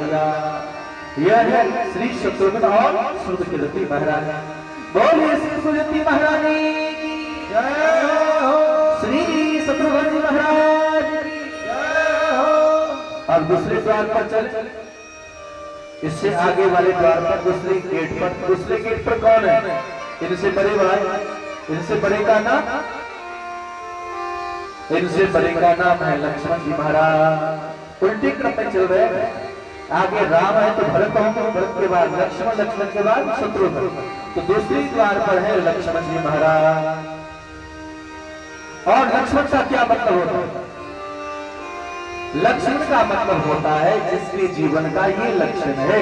दिया। यह है श्री शत्रुघ्न और सुरकीर्ति महाराज। बोलिए श्री सुरकीर्ति महारानी की जय हो, श्री शत्रुघ्न जी महाराज की जय हो। अब दूसरे द्वार पर चले, इससे आगे वाले द्वार पर दूसरे गेट पर। दूसरे गेट पर कौन है? इनसे बड़े भाई, इनसे बड़े का नाम, इनसे बड़े का नाम है लक्ष्मण जी महाराज। उल्टी क्रम में चल रहे हैं। आगे राम है तो भरत होंगे, भरत के बाद लक्ष्मण, लक्ष्मण के बाद शत्रुघ्न। तो दूसरी द्वार पर है लक्ष्मण जी महाराज। और लक्ष्मण का क्या मतलब होता है? लक्ष्मण का मतलब होता है जिसके जीवन का ये लक्षण है,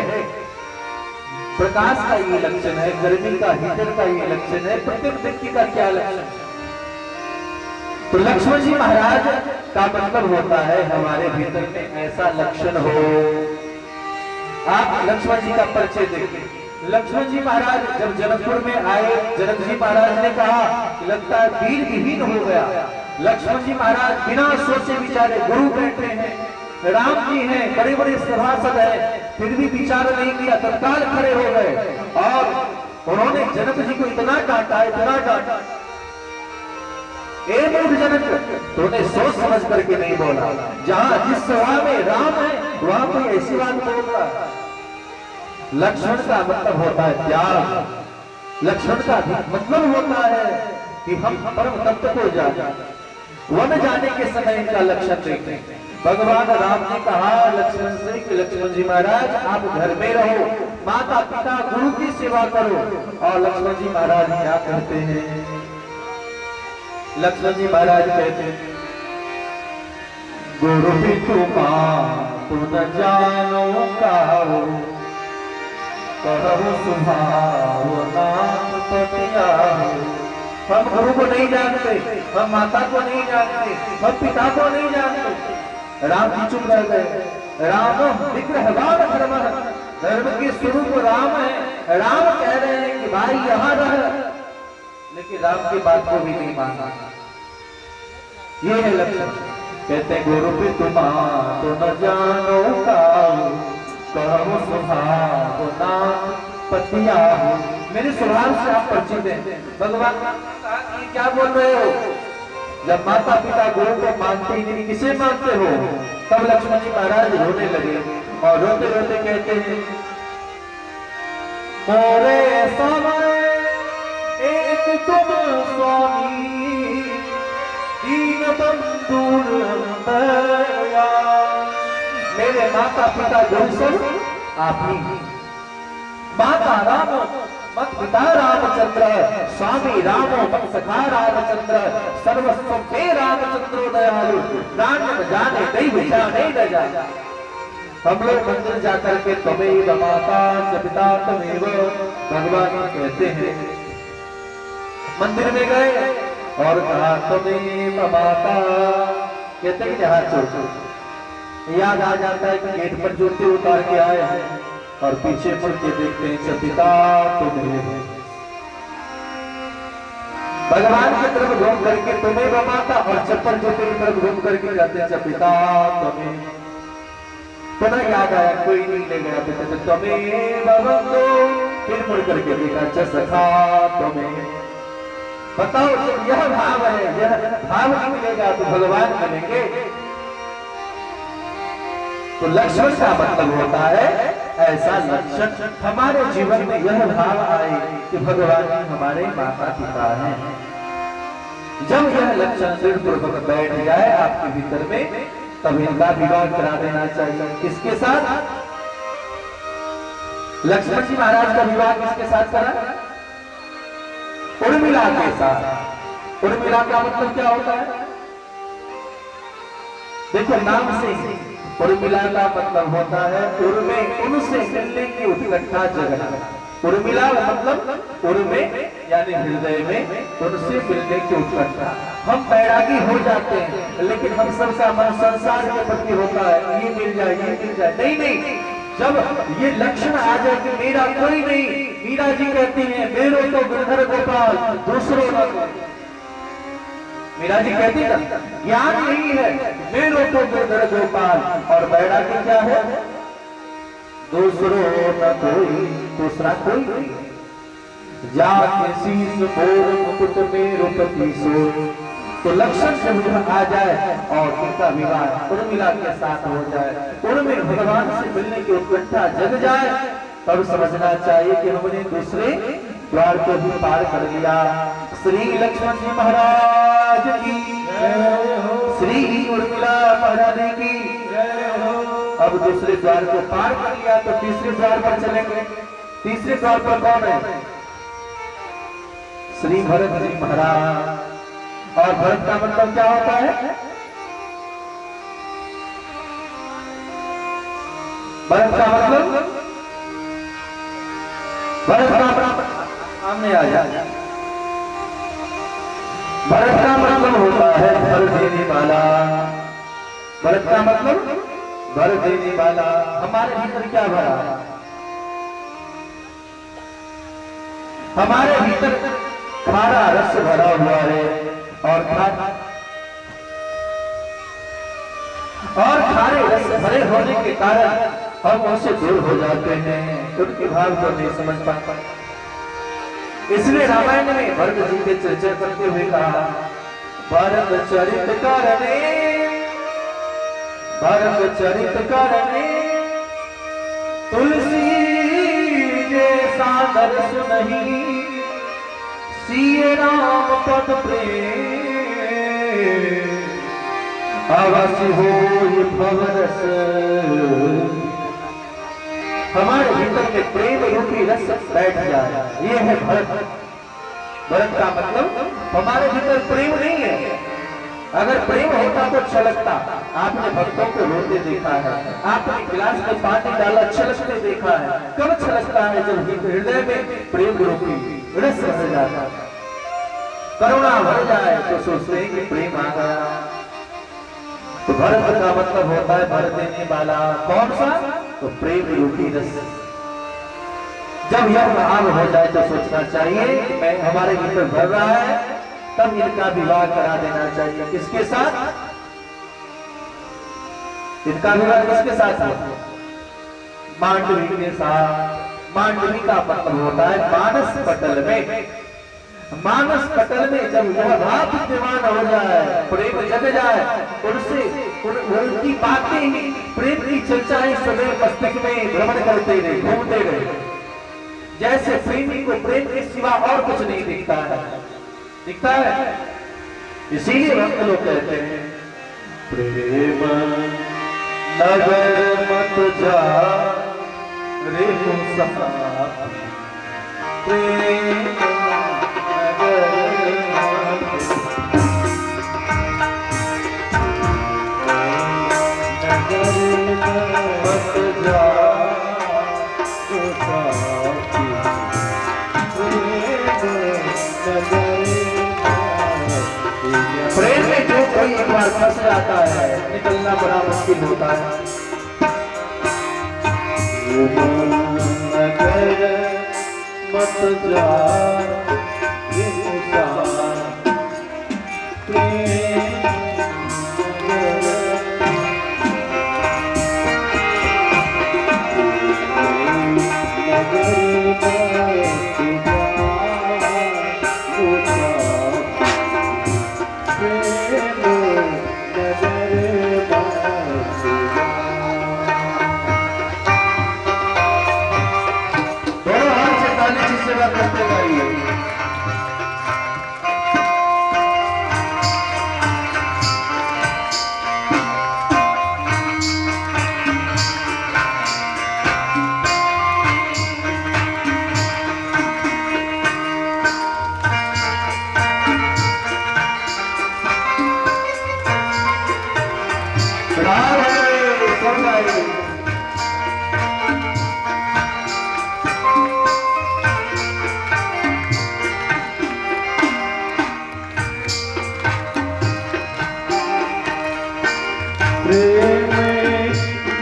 प्रकाश का ये लक्षण है, गर्मी का, हीटर का ये लक्षण है, प्रत्येक व्यक्ति का क्या लक्षण है। तो लक्ष्मण जी महाराज का मतलब होता है हमारे भीतर में ऐसा लक्षण हो। आप लक्ष्मण जी का परिचय देखिए। लक्ष्मण जी महाराज जब जनकपुर में आए, जनक जी महाराज ने कहा कि लगता है वीर विहीन हो गया। लक्ष्मण जी महाराज बिना सोचे विचारे, गुरु बैठे हैं, राम जी हैं, बड़े बड़े सभासद हैं, फिर भी विचार नहीं किया, तत्काल खड़े हो गए और उन्होंने जनक जी को इतना डांटा, इतना डांटा। मूर्ख जनक, तूने सोच समझ करके नहीं बोला। जहां जिस सभा में राम है वहां कोई ऐसी बात बोल रहा है। लक्ष्मण का मतलब होता है त्याग। लक्ष्मण का मतलब होता है कि हम परम तत्व को जाने, वन जाने के समय इनका लक्षण देखते। भगवान राम ने कहा लक्ष्मण से कि लक्ष्मण जी महाराज आप घर में रहो, माता पिता गुरु की सेवा करो। और लक्ष्मण जी महाराज क्या कहते हैं? लक्ष्मण जी महाराज कहते हैं गुरु भी तू न जानो काहो, कहो सुभाव नाम पतिया। हम गुरु को नहीं जानते, हम माता को नहीं जानते, हम पिता को नहीं जानते। राम जी चुप रह गए। राम विग्रहवान धर्म, धर्म के स्वरूप राम है। राम कह रहे हैं कि भाई यहाँ रह, लेकिन राम की बात को भी नहीं माना। ये है लक्षण। कहते गुरु भी तुम तो न जानो काहू, कहो स्वभाव नाम पतिया। मेरे स्वभाव से आप परिचित हैं। भगवान ये क्या बोल रहे हो? जब माता पिता गुरु को मानते ही नहीं, किसे मानते हो? तब लक्ष्मण जी महाराज रोने लगे और रोते रोते कहते हैं मोरे समय एक तुम स्वामी, दीन बंधु दया। मेरे माता पिता गुरु सब आप ही। माता राम मत पिता रामचंद्र, स्वामी रामो मत सखा रामचंद्र, सर्वस्व पे रामचंद्रो दयालु, प्राण जाने दैव जाने न जाने। हम लोग मंदिर जाकर के त्वमेव माता च पिता त्वमेव, भगवान कहते हैं। मंदिर में गए और कहा त्वमेव माता, कहते हैं हाथ जोड़। याद आ जाता है कि गेट पर जूते उतार के आए हैं और पीछे मुड़ के देखते हैं पिता तुम्हें। भगवान की तरफ घूम करके तुम्हें माता, और चप्पल जूते की तरफ घूम करके जाते हैं पिता तुम्हें। पुनः याद आया कोई नहीं ले गया, पिता तुम्हें बंधु। फिर मुड़ करके देखा सखा तुम्हें। बताओ जब यह भाव है, यह भाव नहीं मिलेगा तो भगवान बनेंगे। तो लक्ष्मण का मतलब होता है ऐसा लक्षण हमारे जीवन में यह भाव आए कि भगवान हमारे माता पिता हैं। जब यह लक्षण दृढ़ पूर्वक बैठ जाए आपके भीतर में, तब इनका विवाह करा देना चाहिए। किसके साथ? लक्ष्मण जी महाराज का विवाह किसके साथ करा? उर्मिला के साथ। उर्मिला का मतलब क्या होता है? देखो नाम से उर्मिला का मतलब होता है उर्मे, उनसे मिलने की उत्कंठा जगना। उर्मिला मतलब उर्मे यानी हृदय में उनसे मिलने की उत्कंठा। हम बैरागी हो जाते हैं, लेकिन हम सबका मन संसार के प्रति होता है, ये मिल जाए, ये मिल जाए। नहीं नहीं, जब ये लक्षण आ जाए कि मेरा कोई नहीं, मीरा जी कहती हैं मेरो तो गिरधर गोपाल दूसरों न। मीरा जी कहती है ज्ञान यही है, मेरो तो गिरधर गोपाल। और बैरागी क्या है? दूसरो न कोई, दूसरा कोई नहीं। जाके शीश मोर मुकुट में रूपति सोई। तो लक्षण से उधर आ जाए और उनका विवाह उर्मिला के साथ हो जाए, उनमें भगवान से मिलने की उत्कंठा जग जाए, तब समझना चाहिए कि हमने दूसरे द्वार को भी पार कर लिया। श्री लक्ष्मण जी महाराज की जय हो, श्री उर्मिला महारानी की जय हो। अब दूसरे द्वार को पार कर लिया तो तीसरे द्वार पर चलेंगे। तीसरे द्वार पर कौन है? श्री भरत जी महाराज। और भरत का मतलब क्या होता है? भरत का मतलब, भरत का सामने आ जाए। भरत का मतलब होता है भर देने वाला। भरत का मतलब भर देने वाला। हमारे भीतर क्या भरा? हमारे भीतर खारा रस भरा हुआ है और खारे रस भरे होने के कारण हम उनसे दूर हो जाते हैं, उनके भाव को नहीं समझ पाते। इसलिए रामायण में भरत जी के चर्चा करते हुए कहा, भरत चरित करने, भरत चरित करने तुलसी जैसा दर्श नहीं, सिय राम पद प्रेम अवश्य हो भवरस। हमारे भीतर में प्रेम रूपी रस बैठ जाए, ये है भरत। भरत का मतलब हमारे भीतर प्रेम नहीं है। अगर प्रेम होता तो छलकता। आपने भक्तों को रोते देखा है, आपने गिलास में पानी डाला छलकते देखा है। कब छलकता है? जब हृदय में प्रेम रूपी रस भर जाता है, करुणा भर जाए तो सोचते हैं कि प्रेम आ गया। तो भरत का मतलब होता है भर देने वाला। कौन सा? तो प्रेम रूपी रस। जब यह भाव हो जाए तो सोचना चाहिए कि मैं हमारे भीतर भर रहा है, तब इनका विवाह करा देना चाहिए। किसके साथ? इनका विवाह किसके साथ है? मांडवी के साथ। मांडवी का मतलब होता है मानस पटल में। मानस पटल में जब यह भाव विद्यमान हो जाए, प्रेम जग जाए, उनसे उनकी बातें ही प्रेम की चर्चाएं सदैव मस्तिष्क में भ्रमण करते रहे, घूमते रहे। जैसे प्रेमी को प्रेम के सिवा और कुछ नहीं दिखता है, दिखता है। इसीलिए भक्त लोग कहते हैं, प्रेम नगर मत जा रे साथी, प्रेम प्रेम में जो कोई एक बार फंस जाता है, निकलना बड़ा मुश्किल होता है। मत जा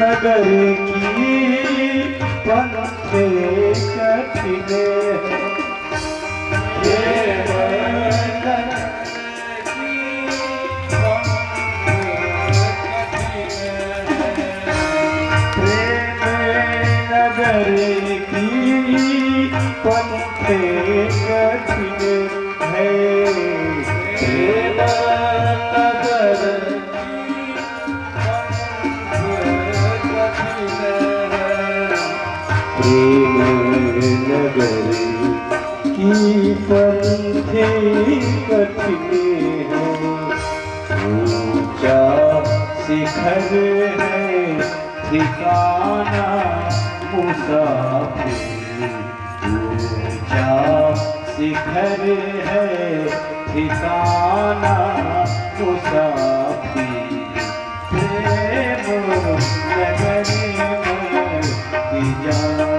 नगर की पंथे कठिने, नगर की पंथे कठिन है। प्रेम नगर की पंथ कठिन है। प्रेम नगर की पंथे कठिन है। ऊंचा शिखर है ठिकाना मुसाफिर। ऊंचा शिखर है ठिकाना मुसाफिर। प्रेम नगर में जाऊं।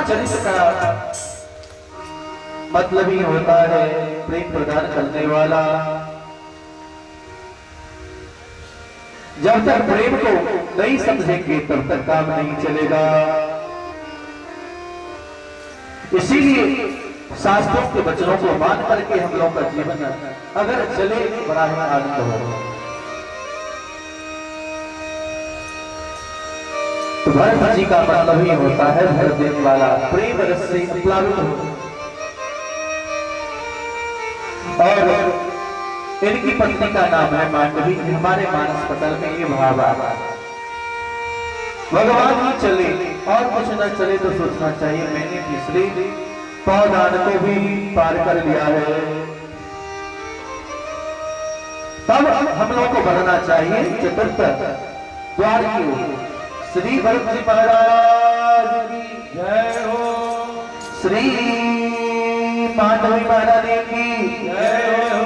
चरित्र का मतलब ही होता है प्रेम प्रदान करने वाला। जब तक प्रेम को नहीं समझेंगे तब तक काम नहीं चलेगा। इसीलिए शास्त्रों के वचनों को मान करके हम लोगों का जीवन अगर चले बड़ा ही आनंद हो। तो भरत जी का मतलब ही होता है भर देने वाला, प्रेम रस से प्लावित हो। और इनकी पत्नी का नाम है मांडवी। हमारे मानस पटल में ये भाव आ रहा है, भगवान ही चले और कुछ न चले तो सोचना चाहिए मैंने पिछले पौधान को भी पार कर लिया है। तब हम लोगों को बढ़ना चाहिए चतुर्थ द्वार की ओर। श्री भरत जी महाराज की जय हो। श्री मांडवी महारानी की जय हो।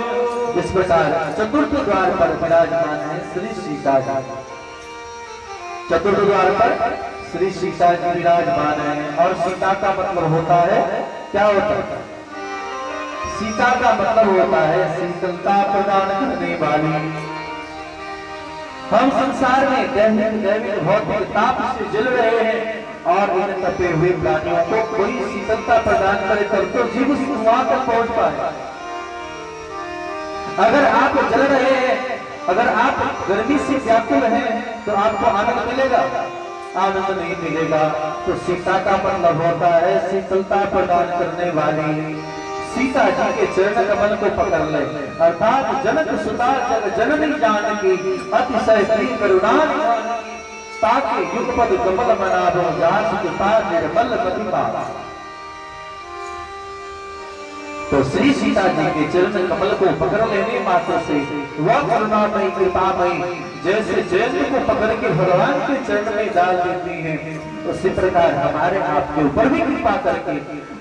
इस प्रकार चतुर्थ द्वार पर विराजमान है श्री सीता जी। चतुर्थ द्वार पर श्री सीता जी विराजमान है। और सीता का मतलब होता है, क्या होता है? सीता का मतलब होता है शीतलता प्रदान करने वाली। हम संसार में दैविक भौतिक ताप से जल रहे हैं और इन तपे हुए प्राणियों को कोई शीतलता प्रदान करे तब तो जीव वहां तक पहुंच पाए। अगर आप जल रहे हैं, अगर आप गर्मी से व्याकुल हैं तो आपको आनंद मिलेगा? आनंद नहीं मिलेगा। तो सीता का मतलब होता है शीतलता प्रदान करने वाली। सीता जी के चरण कमल को पकड़ ले, अर्थात जनक सुता जग जननी जानकी अतिशय प्रिय करुणा ताके युगपद कमल मनाभो जहाँ सुता निर्मल प्रतिभा। तो श्री सीता जी के चरण कमल को पकड़ लेने मात्र से वह करुणामयी कृपामयी जैसे जयंत को पकड़ के भगवान के चरण में डाल देती है, उसी प्रकार हमारे आपके ऊपर भी कृपा करके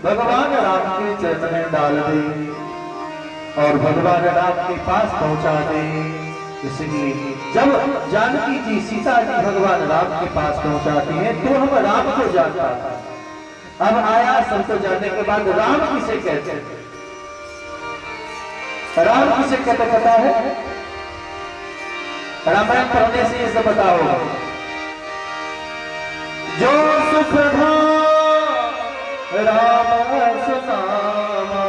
भगवान राम के चरण में डाल दे और भगवान राम के पास पहुंचा दे। इसलिए जब जानकी जी सीता जी भगवान राम के पास पहुंचाती हैं तो हम राम को जानता था। अब आया सबको जानने के बाद राम किसे कहते हैं? राम किसे कहते पता है? रामायण पढ़ने से ये सब पता होगा। जो सुख राम सुनामा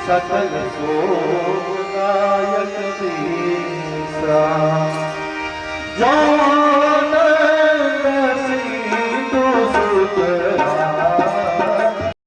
सकल सोनायक तीसरा जो